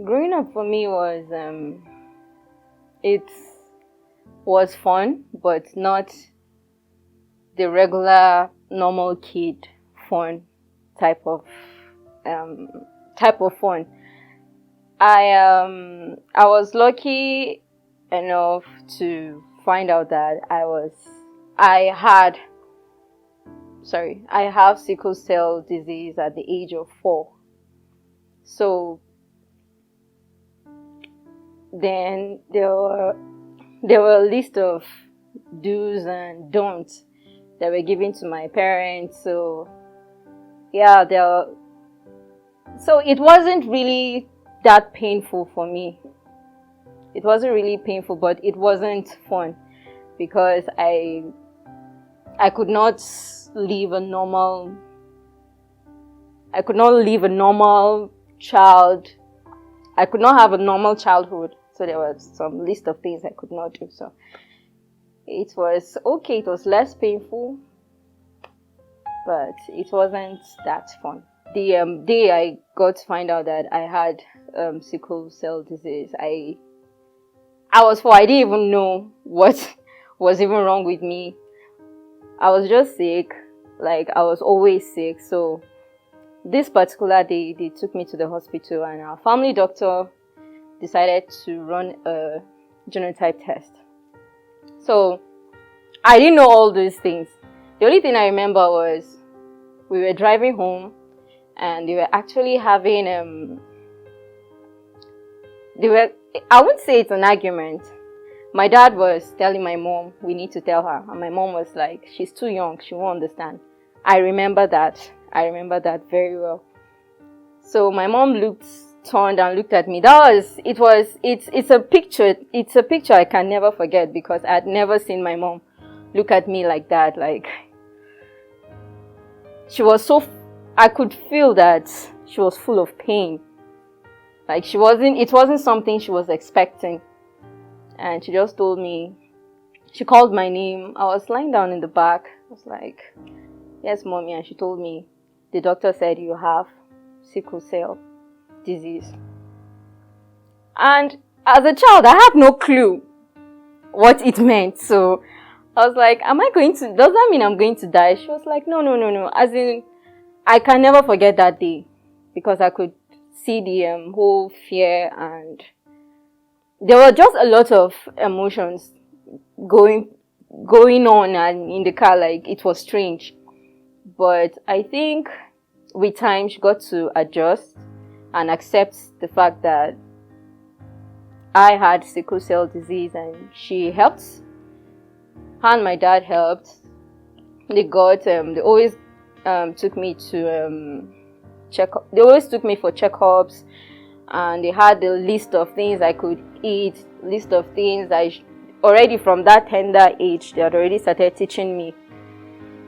Growing up for me it was fun, but not the regular normal kid fun type of um fun. I was lucky enough to find out that I had I have sickle cell disease at the age of 4. So then there were a list of do's and don'ts that were given to my parents. So yeah, so it wasn't really that painful for me. It wasn't really painful, but it wasn't fun because I could not live a normal I could not live a normal child. I could not have a normal childhood. So there was some list of things I could not do. So it was okay. It was less painful, but it wasn't that fun. The day I got to find out that I had sickle cell disease, I was 4. I didn't even know what was even wrong with me. I was just sick. Like, I was always sick. So this particular day, they took me to the hospital, and our family doctor decided to run a genotype test. So I didn't know all those things. The only thing I remember was we were driving home, and they were actually having I wouldn't say it's an argument. My dad was telling my mom, we need to tell her. And my mom was like, she's too young, she won't understand. I remember that very well. So my mom turned and looked at me. It's a picture I can never forget, because I'd never seen my mom look at me like that. Like, I could feel that she was full of pain. Like, it wasn't something she was expecting. And she just told me, she called my name. I was lying down in the back. I was like, yes, mommy. And she told me, the doctor said you have sickle cell disease. And as a child, I had no clue what it meant. So I was like, does that mean I'm going to die? She was like, no. As in, I can never forget that day, because I could see the whole fear, and there were just a lot of emotions going on and in the car. Like, it was strange. But I think with time she got to adjust and accept the fact that I had sickle cell disease, and she helped. Her and my dad helped. They always took me to they always took me for checkups, and they had a list of things I could eat, list of things already from that tender age. They had already started teaching me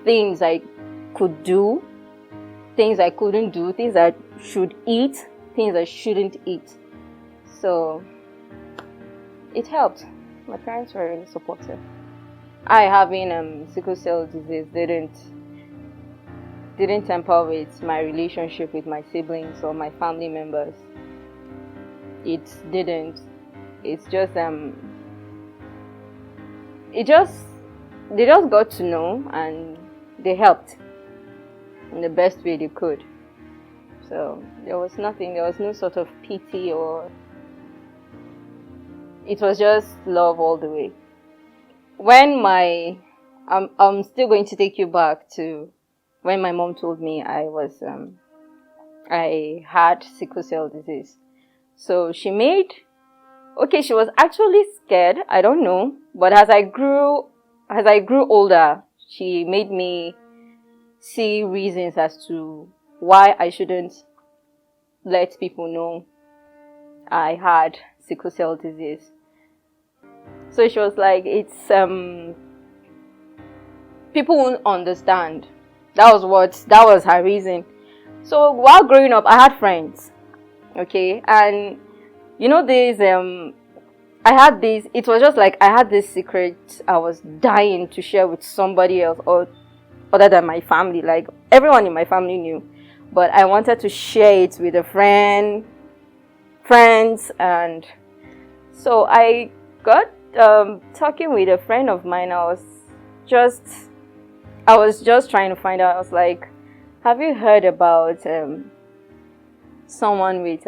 things I could do, things I couldn't do, things I should eat, things I shouldn't eat. So it helped. My parents were really supportive. I having sickle cell disease didn't temper with my relationship with my siblings or my family members. It didn't. It's just they just got to know, and they helped in the best way they could. So there was no sort of pity, or it was just love all the way. When I'm still going to take you back to when my mom told me I had sickle cell disease. So she was actually scared. I don't know, but as I grew older, she made me see reasons as to why I shouldn't let people know I had sickle cell disease. So she was like, it's people won't understand. That was her reason. So while growing up, I had friends, okay, and it was just like I had this secret I was dying to share with somebody else, or other than my family. Like, everyone in my family knew, but I wanted to share it with a friend friends. And so I got talking with a friend of mine. I was just trying to find out. I was like, have you heard about someone with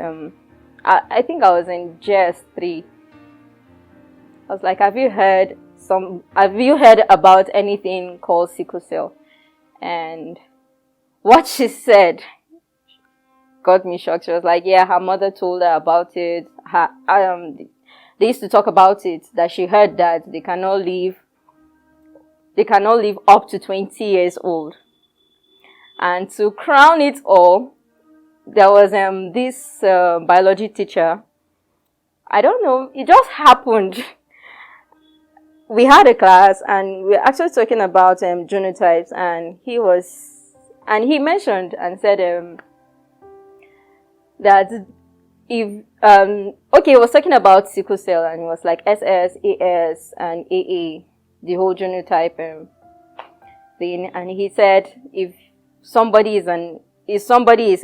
I think I was in JS3. I was like, have you heard about anything called sickle cell? And what she said got me shocked. She was like, yeah, her mother told her about it. They used to talk about it, that she heard that they cannot live up to 20 years old. And to crown it all, there was this biology teacher. I don't know, it just happened. We had a class and we were actually talking about genotypes, and he mentioned and said that if he was talking about sickle cell, and it was like SS, AS, and AA, the whole genotype thing. And he said if somebody is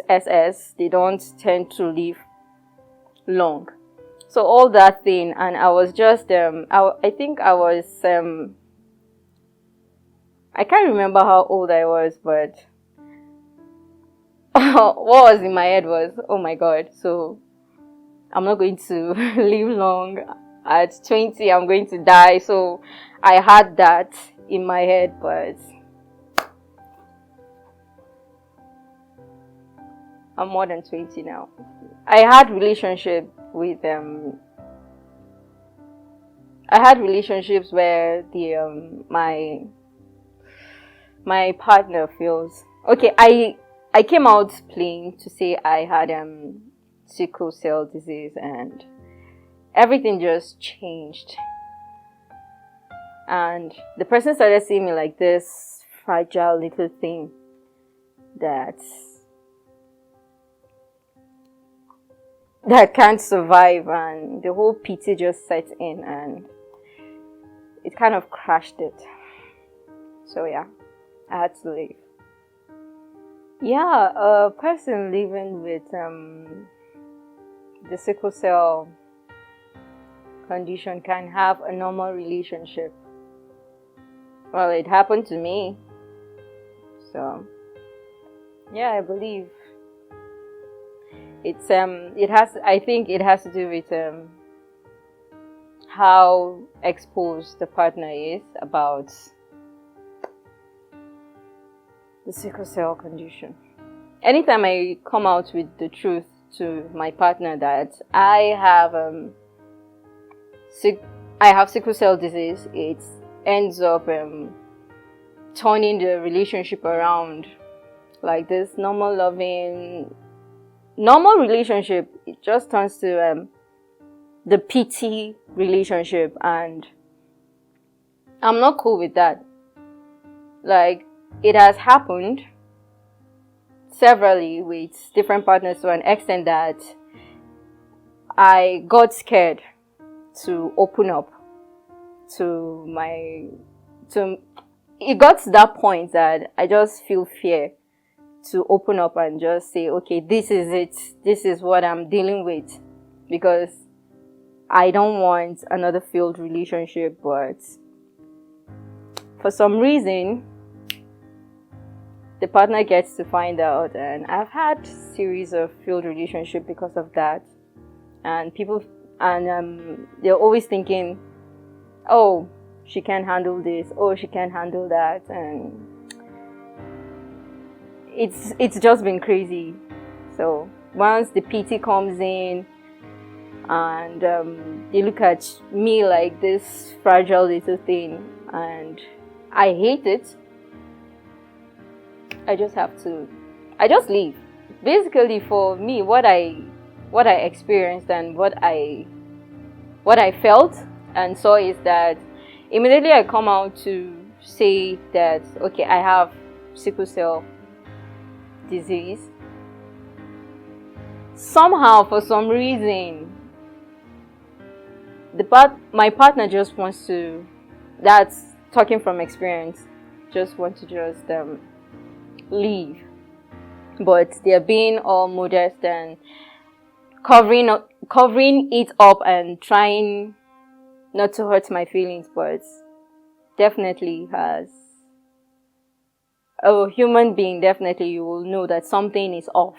SS, they don't tend to live long. So all that thing, and I was just I think I was I can't remember how old I was, but what was in my head was, oh my god, so I'm not going to live long. At 20, I'm going to die. So I had that in my head, but I'm more than 20 now. I had relationships where the my partner feels okay. I came out plain to say I had sickle cell disease, and everything just changed. And the person started seeing me like this fragile little thing that can't survive, and the whole pity just set in, and it kind of crashed it. So yeah, I had to leave. Yeah, a person living with the sickle cell condition can have a normal relationship. Well, it happened to me. So yeah, I believe I think it has to do with how exposed the partner is about the sickle cell condition. Anytime I come out with the truth to my partner that I have sickle cell disease, it ends up turning the relationship around. Like this normal relationship, it just turns to the pity relationship, and I'm not cool with that. Like, it has happened severally with different partners to an extent that I got scared to open up it got to that point that I just feel fear to open up and just say, okay, this is it. This is what I'm dealing with, because I don't want another failed relationship. But for some reason, the partner gets to find out, and I've had series of failed relationships because of that. And people, they're always thinking, oh, she can't handle this, oh, she can't handle that, and it's just been crazy. So once the PT comes in, and they look at me like this fragile little thing, and I hate it, I just leave. Basically, for me, what I experienced and what I felt and saw is that immediately I come out to say that, okay, I have sickle cell disease, somehow, for some reason, my partner just wants to, that's talking from experience, just want to just leave. But they're being all modest and covering it up and trying not to hurt my feelings, but definitely has a human being, definitely you will know that something is off.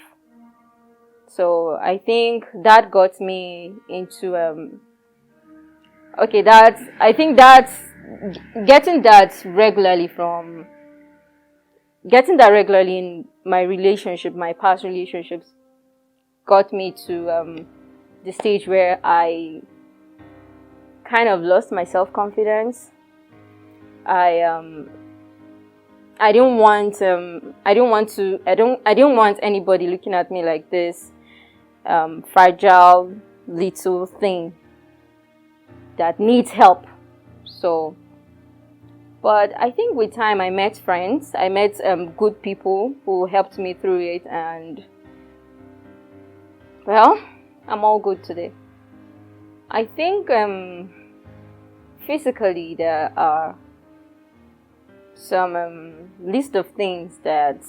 So I think that got me into I think that's getting that regularly in my relationship, my past relationships, got me to the stage where I kind of lost my self-confidence. I didn't want anybody looking at me like this fragile little thing that needs help. So, but I think with time I met friends, I met good people who helped me through it, and well, I'm all good today. I think physically there are some list of things that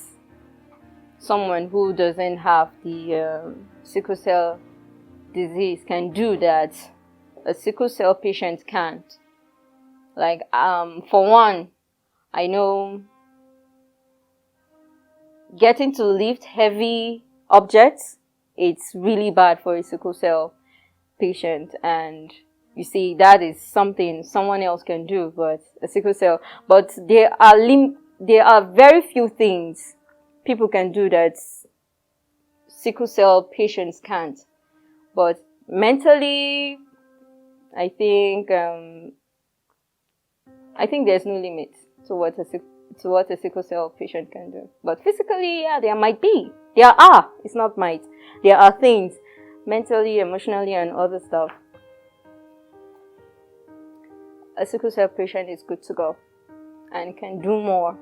someone who doesn't have the sickle cell disease can do that a sickle cell patient can't. Like for one, I know getting to lift heavy objects, it's really bad for a sickle cell patient, and you see that is something someone else can do, but a sickle cell. But there are very few things people can do that sickle cell patients can't. But mentally, I think there's no limit to what a sickle cell patient can do. But physically, yeah, there might be. There are. It's not might. There are things mentally, emotionally, and other stuff. A sickle cell patient is good to go and can do more.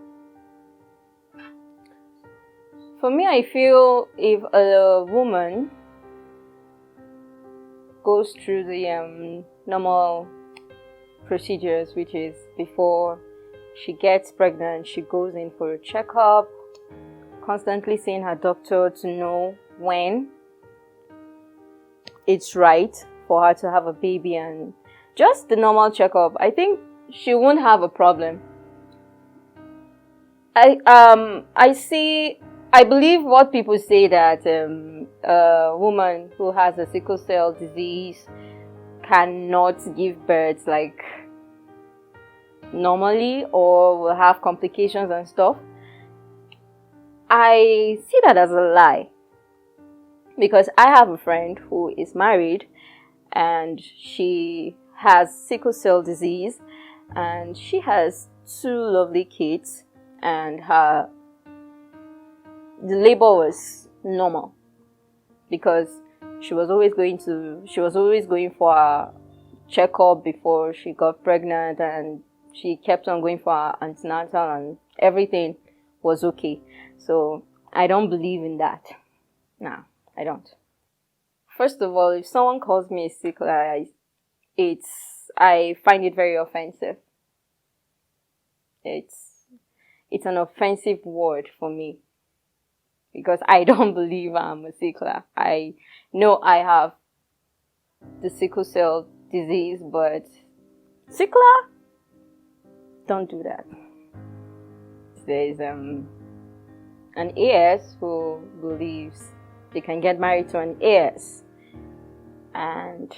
For me, I feel if a woman goes through the normal procedures, which is before she gets pregnant, she goes in for a checkup, constantly seeing her doctor to know when it's right for her to have a baby, and just the normal checkup, I think she won't have a problem. I believe what people say, that a woman who has a sickle cell disease cannot give birth like normally, or will have complications and stuff. I see that as a lie, because I have a friend who is married and she has sickle cell disease, and she has 2 lovely kids, and the labor was normal because she was always going for a checkup before she got pregnant, and she kept on going for her antenatal, and everything was okay. So I don't believe in that. No, I don't. First of all, if someone calls me a sickler, I find it very offensive. It's an offensive word for me, because I don't believe I'm a sickler. I know I have the sickle cell disease, but sickler? Don't do that. There's an AS who believes they can get married to an AS, and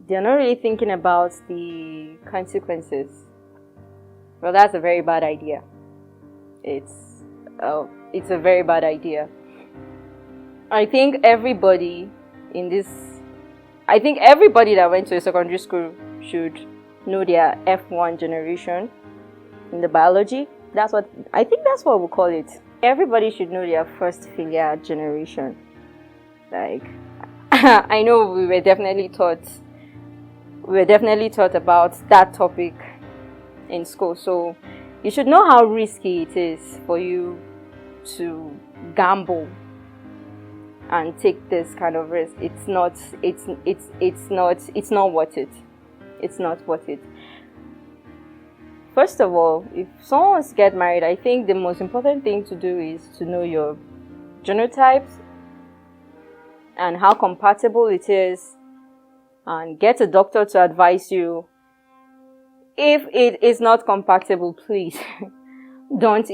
they're not really thinking about the consequences. Well, that's a very bad idea. It's a very bad idea. I think everybody that went to a secondary school should know their F1 generation in the biology. That's what we'll call it. Everybody should know their first failure generation. Like, I know we were definitely taught about that topic in school, so you should know how risky it is for you to gamble and take this kind of risk. It's not worth it. It's not worth it. First of all, if someone wants to get married, I think the most important thing to do is to know your genotypes, and how compatible it is, and get a doctor to advise you. If it is not compatible, please don't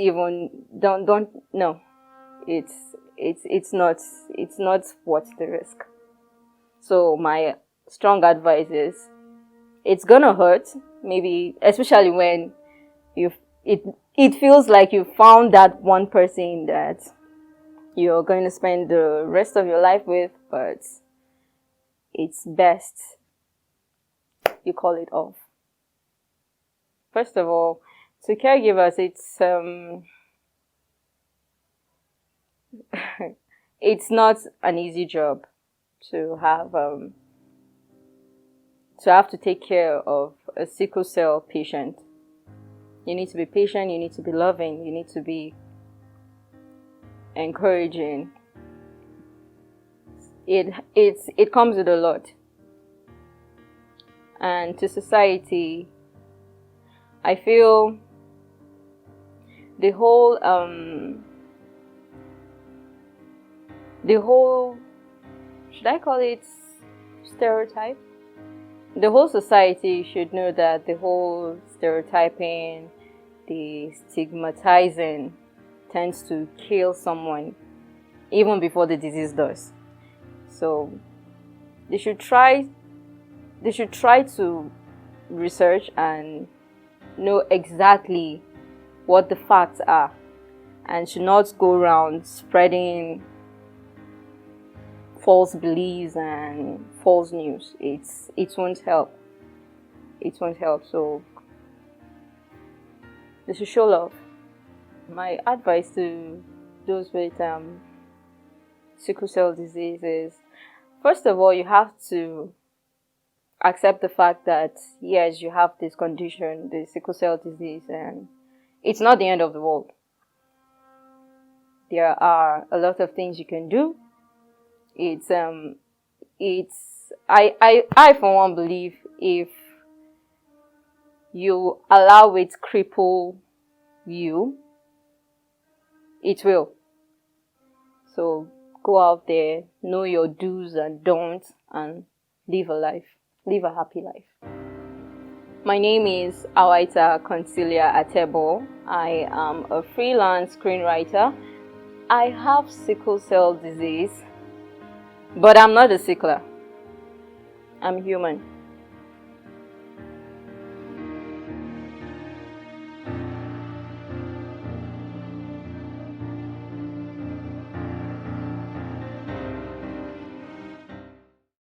no. It's not worth the risk. So my strong advice is, it's gonna hurt, maybe especially when it feels like you found that one person that you're going to spend the rest of your life with, but it's best you call it off. First of all, to caregivers, it's not an easy job to have to take care of a sickle cell patient. You need to be patient, you need to be loving, you need to be encouraging. It comes with a lot. And to society, I feel the whole should I call it stereotype? The whole society should know that the whole stereotyping, the stigmatizing tends to kill someone even before the disease does. So they should try to research and know exactly what the facts are, and should not go around spreading false beliefs and false news. It won't help. It won't help. So they should show love. My advice to those with sickle cell disease is, first of all, you have to accept the fact that yes, you have this condition, the sickle cell disease, and it's not the end of the world. There are a lot of things you can do. I for one believe, if you allow it cripple you, it will. So go out there, know your do's and don'ts, and live a life. Live a happy life. My name is Awaita Atebor. I am a freelance screenwriter. I have sickle cell disease, but I'm not a sickler. I'm human.